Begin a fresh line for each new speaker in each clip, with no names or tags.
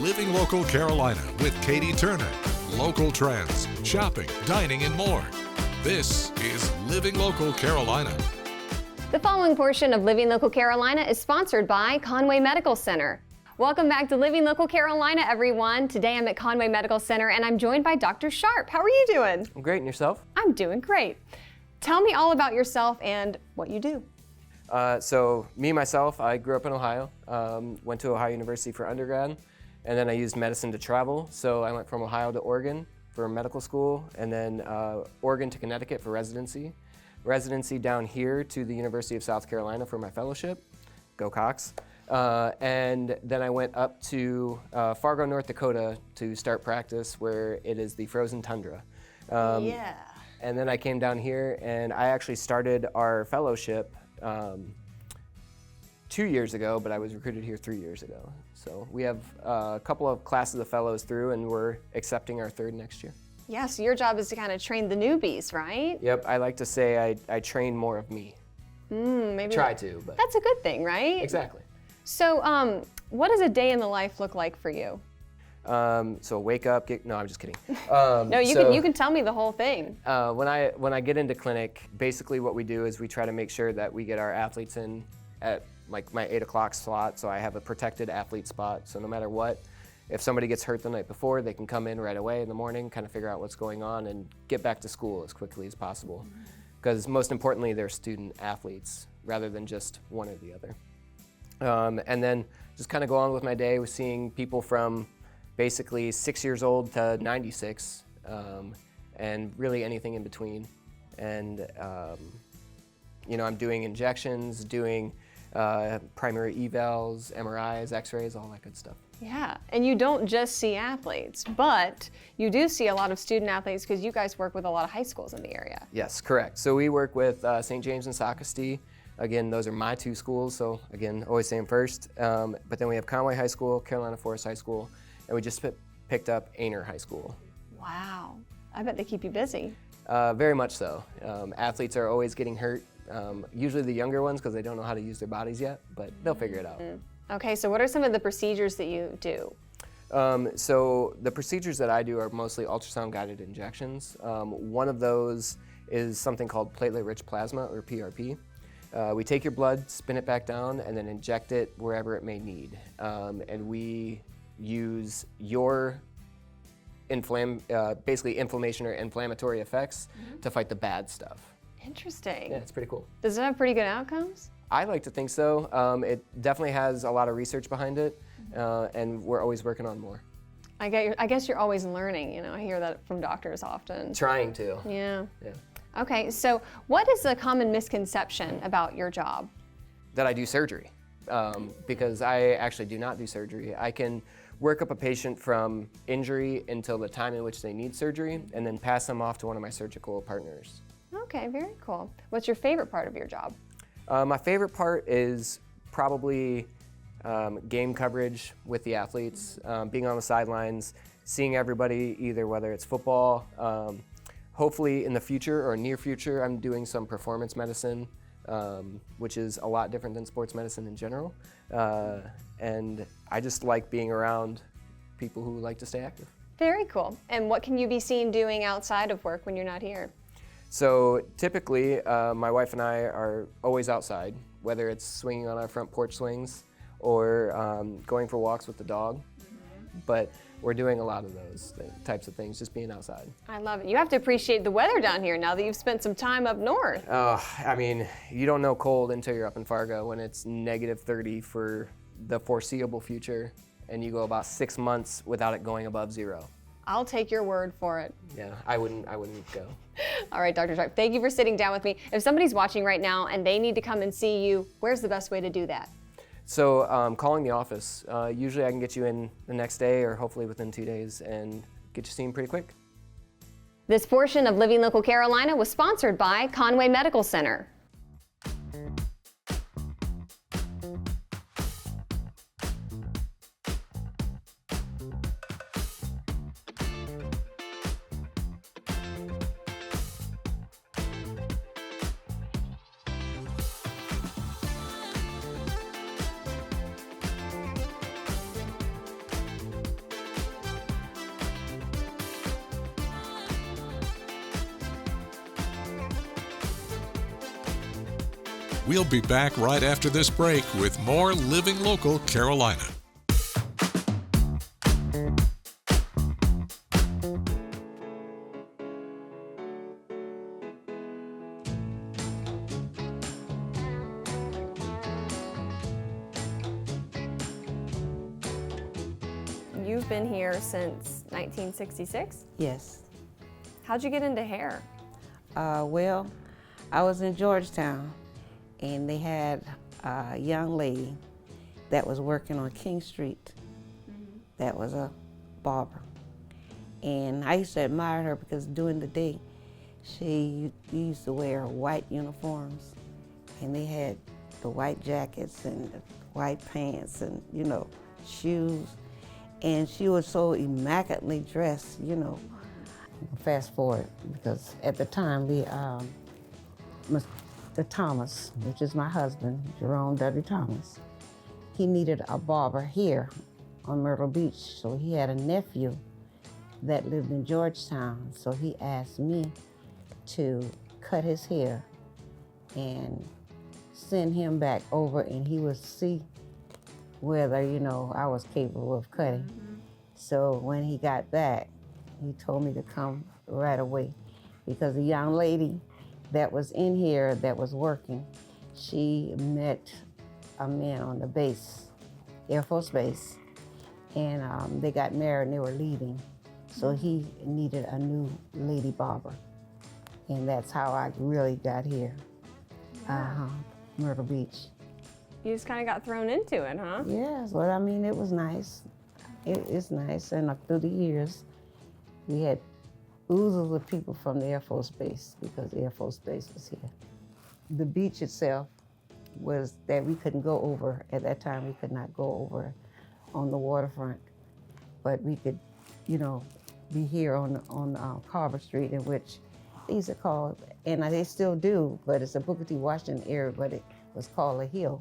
Living Local Carolina with Katie Turner. Local trends, shopping, dining, and more. This is Living Local Carolina.
The following portion of Living Local Carolina is sponsored by Conway Medical Center. Welcome back to Living Local Carolina, everyone. Today I'm at Conway Medical Center and I'm joined by Dr. Sharp. How are you doing?
I'm great, and yourself?
I'm doing great. Tell me all about yourself and what you do.
So me, myself, I grew up in Ohio, went to Ohio University for undergrad, and then I used medicine to travel. So I went from Ohio to Oregon for medical school, and then Oregon to Connecticut for residency. Residency down here to the University of South Carolina for my fellowship. Go Cox. And then I went up to Fargo, North Dakota to start practice where it is the frozen tundra.
Yeah.
And then I came down here and I actually started our fellowship 2 years ago, but I was recruited here 3 years ago. So we have a couple of classes of fellows through and we're accepting our third next year.
Yeah, so your job is to kind of train the newbies, right?
Yep, I like to say I train more of me.
Maybe
Try to, but.
That's a good thing, right?
Exactly.
So what does a day in the life look like for you?
So wake up, no, I'm just kidding.
No, you can tell me the whole thing.
When I get into clinic, basically what we do is we try to make sure that we get our athletes in at like my 8 o'clock slot, so I have a protected athlete spot. So no matter what, if somebody gets hurt the night before, they can come in right away in the morning, kind of figure out what's going on and get back to school as quickly as possible. Because most importantly, they're student athletes rather than just one or the other. And then just kind of go on with my day with seeing people from basically 6 years old to 96, and really anything in between. And I'm doing injections, doing primary evals, MRIs, x-rays, all that good stuff.
Yeah, and you don't just see athletes, but you do see a lot of student athletes because you guys work with a lot of high schools in the area.
Yes, correct. So we work with St. James and Socastee. Again, those are my two schools, so again, always say them first. But then we have Conway High School, Carolina Forest High School, and we just picked up Aner High School.
Wow, I bet they keep you busy.
Very much so. Athletes are always getting hurt, usually the younger ones because they don't know how to use their bodies yet, but they'll figure it out.
Okay, so what are some of the procedures that you do?
So the procedures that I do are mostly ultrasound-guided injections. One of those is something called platelet-rich plasma, or PRP. We take your blood, spin it back down, and then inject it wherever it may need. And we use your basically inflammation or inflammatory effects to fight the bad stuff.
Interesting.
Yeah, it's pretty cool.
Does it have pretty good outcomes?
I like to think so. It definitely has a lot of research behind it, and we're always working on more.
I guess you're always learning, you know, I hear that from doctors often.
Trying to.
Yeah.
Yeah.
Okay, so what is a common misconception about your job?
That I do surgery, because I actually do not do surgery. I can work up a patient from injury until the time in which they need surgery, and then pass them off to one of my surgical partners.
Okay, very cool. What's your favorite part of your job?
My favorite part is probably game coverage with the athletes, being on the sidelines, seeing everybody, either whether it's football, hopefully in the future or near future, I'm doing some performance medicine, which is a lot different than sports medicine in general. And I just like being around people who like to stay active.
Very cool. And what can you be seen doing outside of work when you're not here?
So typically, my wife and I are always outside, whether it's swinging on our front porch swings or going for walks with the dog. But we're doing a lot of those types of things, just being outside.
I love it. You have to appreciate the weather down here now that you've spent some time up north.
I mean, you don't know cold until you're up in Fargo when it's -30 for the foreseeable future, and you go about 6 months without it going above 0.
I'll take your word for it.
Yeah, I wouldn't go.
All right, Dr. Sharp, thank you for sitting down with me. If somebody's watching right now and they need to come and see you, where's the best way to do that?
So calling the office. Usually I can get you in the next day or hopefully within 2 days and get you seen pretty quick.
This portion of Living Local Carolina was sponsored by Conway Medical Center.
We'll be back right after this break with more Living Local Carolina.
You've been here since 1966?
Yes.
How'd you get into hair?
Well, I was in Georgetown, and they had a young lady that was working on King Street that was a barber. And I used to admire her because during the day, she used to wear white uniforms, and they had the white jackets and the white pants and, you know, shoes. And she was so immaculately dressed, you know. Fast forward, because at the time, Mr. Thomas, which is my husband, Jerome W. Thomas, he needed a barber here on Myrtle Beach. So he had a nephew that lived in Georgetown. So he asked me to cut his hair and send him back over, and he would see whether, you know, I was capable of cutting. So when he got back, he told me to come right away because the young lady that was in here that was working, she met a man on the base, Air Force Base, and they got married and they were leaving. So he needed a new lady barber. And that's how I really got here, Myrtle Beach.
You just kind of got thrown into it, huh?
Yes, well, I mean, it was nice. It's nice, and through the years, we had oozes of people from the Air Force Base because the Air Force Base was here. The beach itself was that we couldn't go over. At that time, we could not go over on the waterfront, but we could, you know, be here on Carver Street, in which they used to call, and they still do, but it's a Booker T. Washington area, but it was called a hill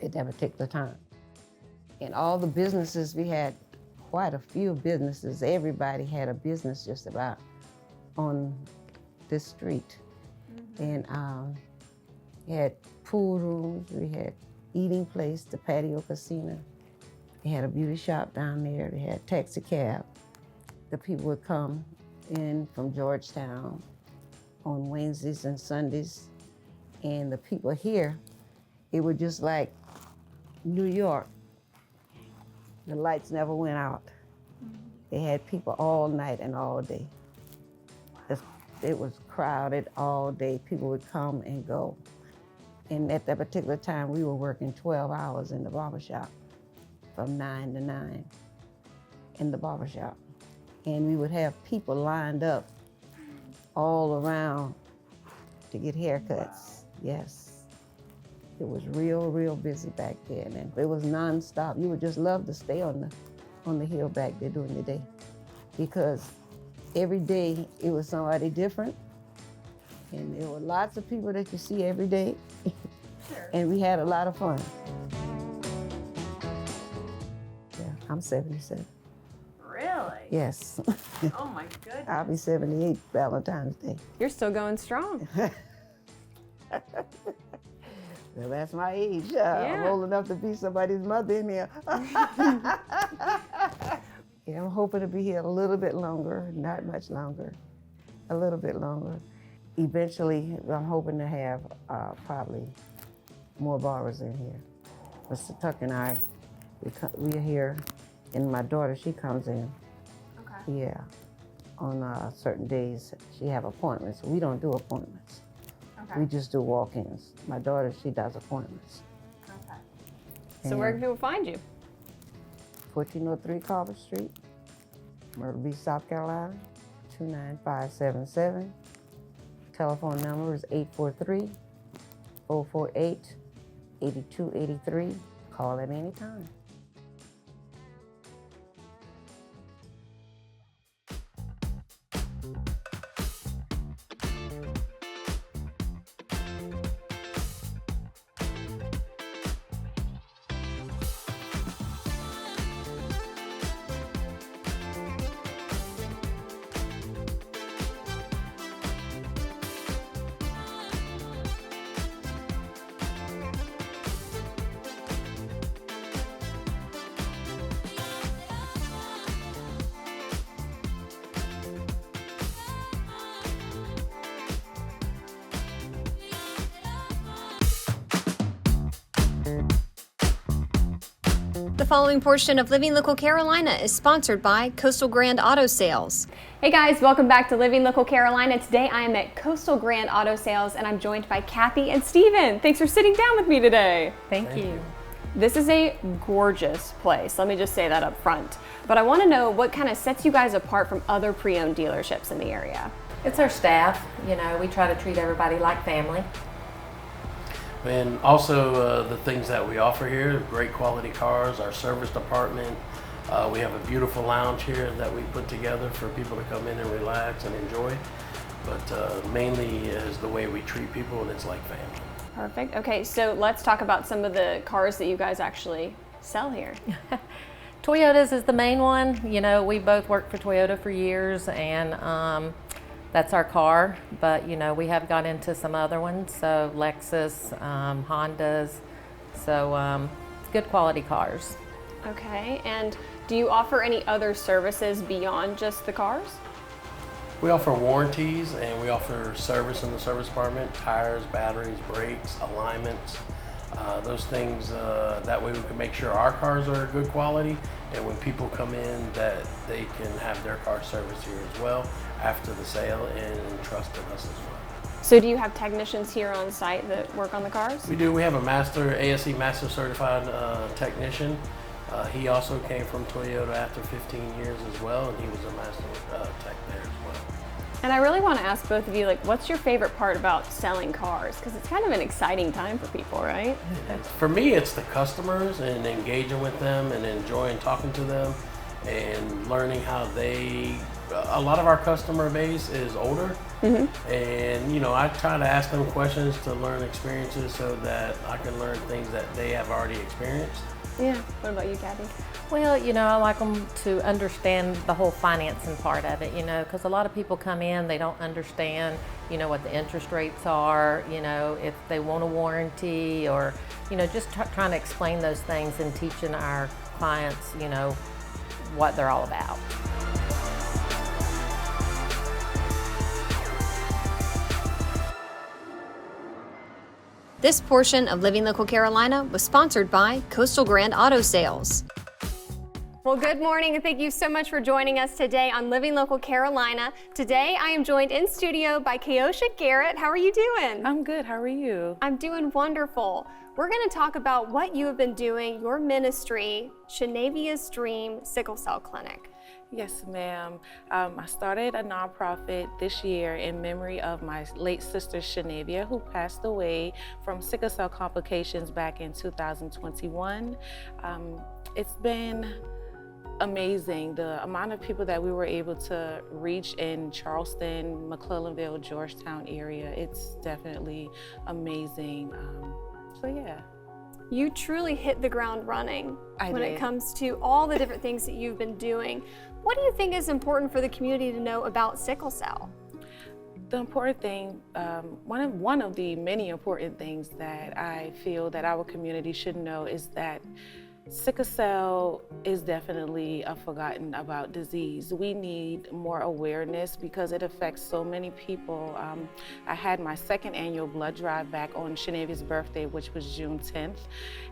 at that particular time. And all the businesses, we had quite a few businesses. Everybody had a business just about on this street. And we had pool rooms, we had eating place, the Patio Casino. They had a beauty shop down there, they had taxi cab. The people would come in from Georgetown on Wednesdays and Sundays. And the people here, it was just like New York. The lights never went out. They had people all night and all day. It was crowded all day. People would come and go. And at that particular time, we were working 12 hours in the barbershop, from 9 to 9 in the barbershop. And we would have people lined up all around to get haircuts. Yes. It was real busy back then, and it was nonstop. You would just love to stay on the hill back there during the day, because every day it was somebody different, and there were lots of people that you see every day, and we had a lot of fun. Yeah, I'm 77.
Really?
Yes.
Oh my goodness.
I'll be 78 Valentine's Day.
You're still going strong.
Well, that's my age. I'm old enough to be somebody's mother in here. Yeah, I'm hoping to be here a little bit longer, not much longer, a little bit longer. Eventually, I'm hoping to have probably more barbers in here. Mr. Tuck and I, we are here, and my daughter, she comes in. Okay. Yeah, on certain days, she have appointments. We don't do appointments. We just do walk-ins. My daughter, she does appointments.
Okay. So where can people find you?
1403 Carver Street, Myrtle Beach, South Carolina, 29577. Telephone number is 843-048-8283. Call at any time.
The following portion of Living Local Carolina is sponsored by Coastal Grand Auto Sales. Hey guys, welcome back to Living Local Carolina. Today I am at Coastal Grand Auto Sales and I'm joined by Kathy and Steven. Thanks for sitting down with me today.
Thank you.
This is a gorgeous place. Let me just say that up front. But I want to know what kind of sets you guys apart from other pre-owned dealerships in the area.
It's our staff. You know, we try to treat everybody like family.
And also the things that we offer here, great quality cars, our service department. We have a beautiful lounge here that we put together for people to come in and relax and enjoy. But mainly is the way we treat people, and it's like family.
Perfect. Okay, so let's talk about some of the cars that you guys actually sell here.
Toyotas is the main one. You know, we both worked for Toyota for years, and that's our car. But, you know, we have got into some other ones, so Lexus, Hondas. So good quality cars.
Okay, and do you offer any other services beyond just the cars?
We offer warranties and we offer service in the service department, tires, batteries, brakes, alignments, those things. That way we can make sure our cars are good quality, and when people come in that they can have their car serviced here as well after the sale and trust in us as well.
So do you have technicians here on site that work on the cars?
We do. We have a ASE Master Certified technician. He also came from Toyota after 15 years as well, and he was a master tech there as well.
And I really want to ask both of you, like, what's your favorite part about selling cars? Because it's kind of an exciting time for people, right?
For me, it's the customers and engaging with them and enjoying talking to them and learning how they. A lot of our customer base is older, and you know, I try to ask them questions to learn experiences so that I can learn things that they have already experienced.
Yeah. What about you, Kathy?
Well, you know, I like them to understand the whole financing part of it, you know, because a lot of people come in, they don't understand, you know, what the interest rates are, you know, if they want a warranty, or, you know, just trying to explain those things and teaching our clients, you know, what they're all about.
This portion of Living Local Carolina was sponsored by Coastal Grand Auto Sales. Well, good morning, and thank you so much for joining us today on Living Local Carolina. Today, I am joined in studio by Keosha Garrett. How are you doing?
I'm good. How are you?
I'm doing wonderful. We're going to talk about what you have been doing, your ministry, Shanavia's Dream Sickle Cell Clinic.
Yes, ma'am. I started a nonprofit this year in memory of my late sister, Shanavia, who passed away from sickle cell complications back in 2021. It's been amazing, the amount of people that we were able to reach in Charleston, McClellanville, Georgetown area. It's definitely amazing. So yeah.
You truly hit the ground running when
did.
it comes to all the different things that you've been doing. What do you think is important for the community to know about sickle cell?
The important thing, one of the many important things that I feel that our community should know is that sickle cell is definitely a forgotten about disease. We need more awareness because it affects so many people. I had my second annual blood drive back on Shanavia's birthday, which was June 10th.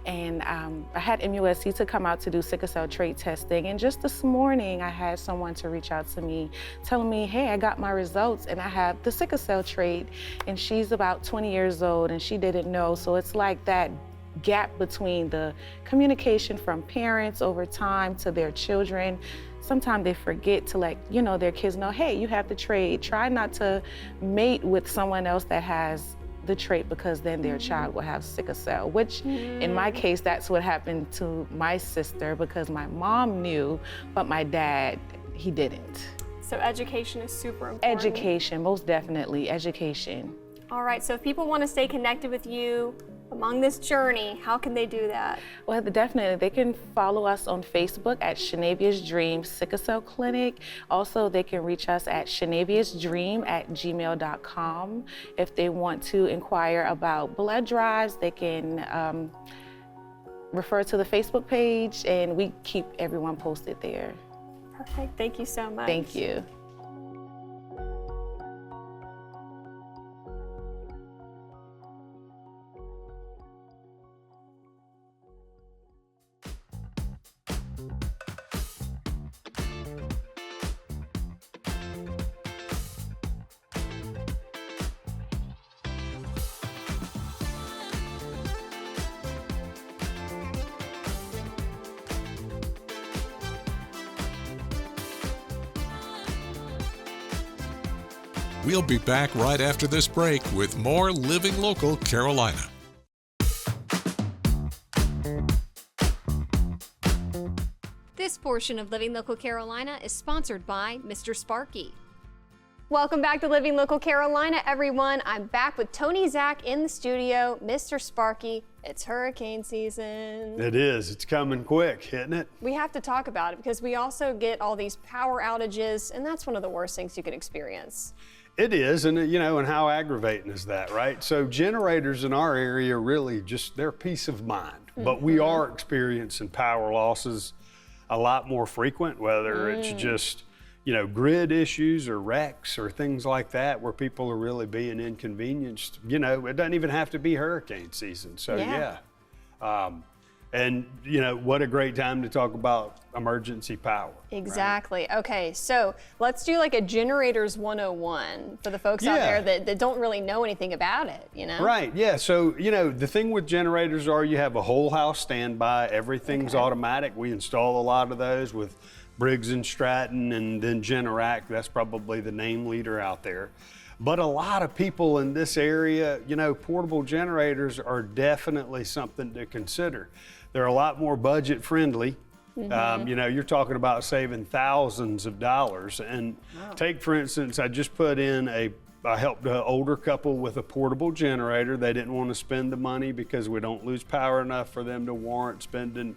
And I had MUSC to come out to do sickle cell trait testing. And just this morning, I had someone to reach out to me telling me, hey, I got my results and I have the sickle cell trait. And she's about 20 years old and she didn't know. So it's like that gap between the communication from parents over time to their children. Sometimes they forget to let their kids know, hey, you have the trait. Try not to mate with someone else that has the trait because then their child will have sickle cell, which in my case, that's what happened to my sister because my mom knew, but my dad, he didn't.
So education is super important.
Education, most definitely, education.
All right, so if people want to stay connected with you along this journey, how can they do that?
Well, definitely, they can follow us on Facebook at Shanavia's Dream Sickle Cell Clinic. Also, they can reach us at shanaviasdream@gmail.com. If they want to inquire about blood drives, they can refer to the Facebook page, and we keep everyone posted there.
Perfect. Thank you so much.
Thank you.
We'll be back right after this break with more Living Local Carolina.
This portion of Living Local Carolina is sponsored by Mr. Sparky. Welcome back to Living Local Carolina, everyone. I'm back with Tony Zach in the studio. Mr. Sparky, it's hurricane season.
It is. It's coming quick, isn't it?
We have to talk about it because we also get all these power outages, and that's one of the worst things you can experience.
It is, and and how aggravating is that, right? So generators in our area really just, they're peace of mind, but we are experiencing power losses a lot more frequent, whether it's just, grid issues or wrecks or things like that where people are really being inconvenienced. It doesn't even have to be hurricane season. So and what a great time to talk about emergency power.
Exactly. Right? Okay, so let's do like a generators 101 for the folks out there that don't really know anything about it,
Right, yeah. So, the thing with generators are you have a whole house standby, everything's automatic. We install a lot of those with Briggs & Stratton and then Generac. That's probably the name leader out there. But a lot of people in this area, portable generators are definitely something to consider. They're a lot more budget friendly. You're talking about saving thousands of dollars. And take, for instance, I just put in I helped an older couple with a portable generator. They didn't want to spend the money because we don't lose power enough for them to warrant spending,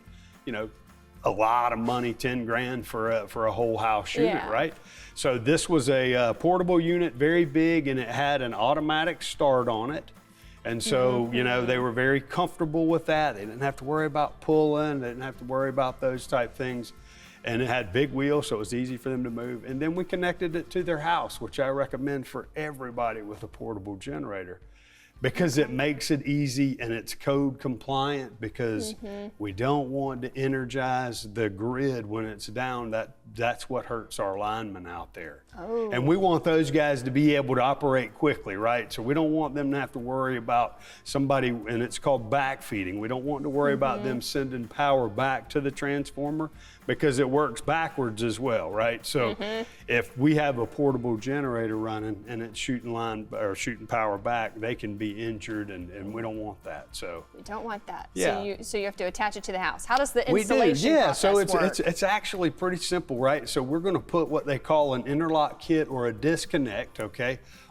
a lot of money, 10 grand for a whole house unit, right? So this was a portable unit, very big, and it had an automatic start on it. And so, they were very comfortable with that. They didn't have to worry about pulling. They didn't have to worry about those type things. And it had big wheels, so it was easy for them to move. And then we connected it to their house, which I recommend for everybody with a portable generator, because it makes it easy and it's code compliant, because we don't want to energize the grid when it's down. That's what hurts our linemen out there. And we want those guys to be able to operate quickly, right? So we don't want them to have to worry about somebody, and it's called backfeeding. We don't want to worry about them sending power back to the transformer, because it works backwards as well, right? So if we have a portable generator running and it's shooting power back, they can be injured, and we don't want that. So
we don't want that.
Yeah.
So you have to attach it to the house. How does the installation process
work?
work?
So it's actually pretty simple, right? So we're going to put what they call an interlock kit or a disconnect,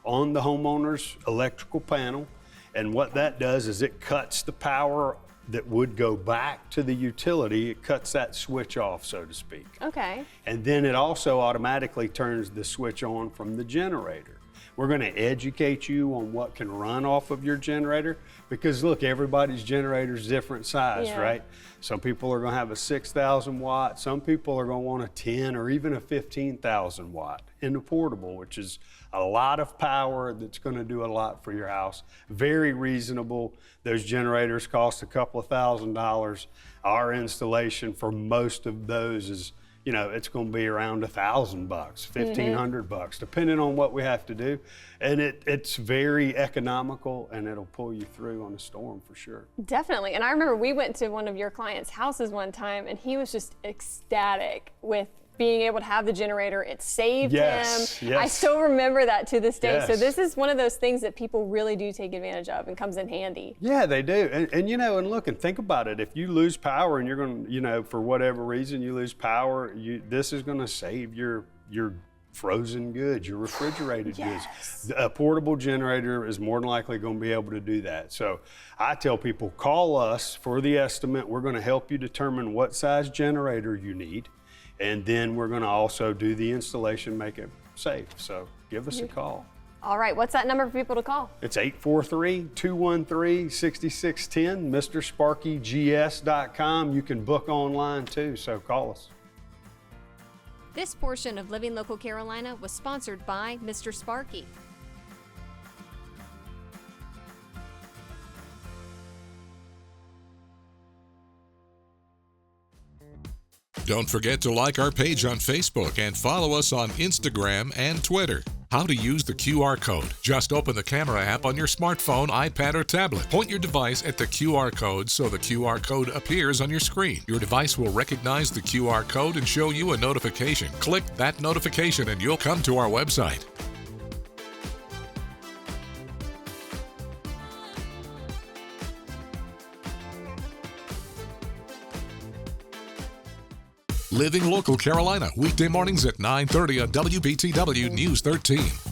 on the homeowner's electrical panel. And what that does is it cuts the power that would go back to the utility. It cuts that switch off, so to speak.
Okay.
And then it also automatically turns the switch on from the generator. We're going to educate you on what can run off of your generator, because look, everybody's generator is different size, right? Some people are going to have a 6,000 watt. Some people are going to want a 10 or even a 15,000 watt in the portable, which is a lot of power that's going to do a lot for your house. Very reasonable. Those generators cost a couple of $1,000s. Our installation for most of those is, it's going to be around $1,000, $1,500, depending on what we have to do. And it's very economical, and it'll pull you through on a storm for sure.
Definitely. And I remember we went to one of your clients' houses one time, and he was just ecstatic with being able to have the generator. It saved him.
Yes.
I still remember that to this day.
Yes.
So this is one of those things that people really do take advantage of and comes in handy.
Yeah, they do. And look, and think about it. If you lose power and you're going to, for whatever reason you lose power, this is going to save your frozen goods, your refrigerated goods. A portable generator is more than likely going to be able to do that. So I tell people, call us for the estimate. We're going to help you determine what size generator you need. And then we're going to also do the installation, make it safe. So give us a call.
All right, what's that number for people to call?
It's 843-213-6610, MrSparkyGS.com. You can book online too, so call us.
This portion of Living Local Carolina was sponsored by Mr. Sparky.
Don't forget to like our page on Facebook and follow us on Instagram and Twitter. How to use the QR code. Just open the camera app on your smartphone, iPad, or tablet. Point your device at the QR code so the QR code appears on your screen. Your device will recognize the QR code and show you a notification. Click that notification and you'll come to our website. Living Local Carolina, weekday mornings at 9:30 on WBTW News 13.